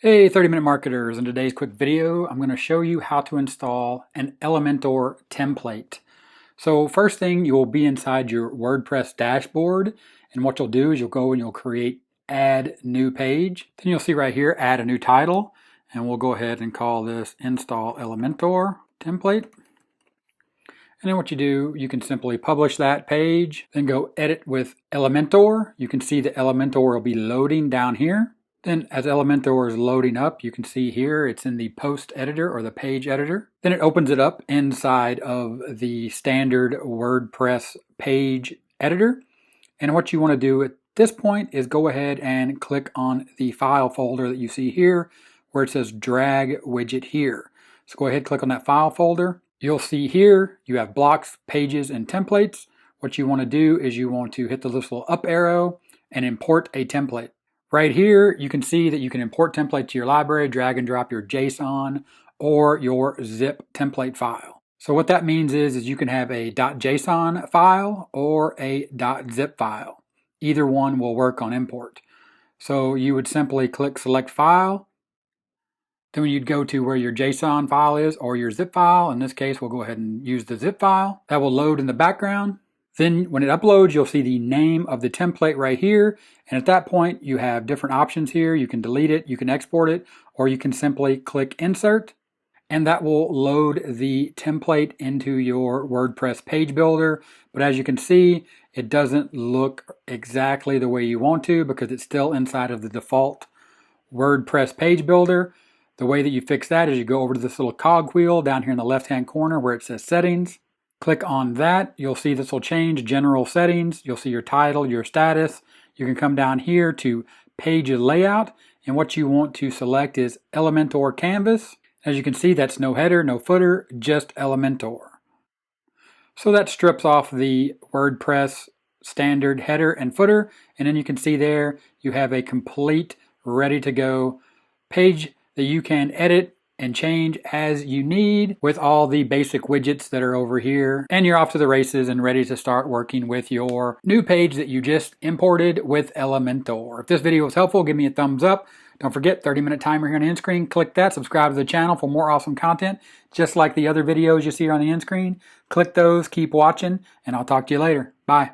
Hey 30-minute marketers, in today's quick video I'm going to show you how to install an Elementor template. So first thing, you'll be inside your WordPress dashboard, and what you'll do is you'll go and you'll create add new page. Then you'll see right here add a new title, and we'll go ahead and call this install Elementor template. And then what you do, you can simply publish that page, then go edit with Elementor. You can see the Elementor will be loading down here. Then as Elementor is loading up, you can see here it's in the post editor or the page editor. Then it opens it up inside of the standard WordPress page editor. And what you want to do at this point is go ahead and click on the file folder that you see here where it says drag widget here. So go ahead, click on that file folder. You'll see here you have blocks, pages, and templates. What you want to do is you want to hit the little up arrow and import a template. Right here, you can see that you can import template to your library, drag and drop your JSON or your zip template file. So what that means is you can have a .json file or a .zip file. Either one will work on import. So you would simply click select file. Then you'd go to where your JSON file is or your zip file. In this case, we'll go ahead and use the zip file. That will load in the background. Then when it uploads, you'll see the name of the template right here. And at that point, you have different options here. You can delete it, you can export it, or you can simply click insert. And that will load the template into your WordPress page builder. But as you can see, it doesn't look exactly the way you want to because it's still inside of the default WordPress page builder. The way that you fix that is you go over to this little cog wheel down here in the left-hand corner where it says settings. Click on that. You'll see this will change general settings. You'll see your title, your status. You can come down here to page layout, and what you want to select is Elementor Canvas. As you can see, that's no header, no footer, just Elementor. So that strips off the WordPress standard header and footer, and then you can see there you have a complete, ready to go page that you can edit and change as you need with all the basic widgets that are over here. And you're off to the races and ready to start working with your new page that you just imported with Elementor. If this video was helpful, give me a thumbs up. Don't forget, 30-minute timer here on the end screen. Click that, subscribe to the channel for more awesome content, just like the other videos you see here on the end screen. Click those, keep watching, and I'll talk to you later. Bye.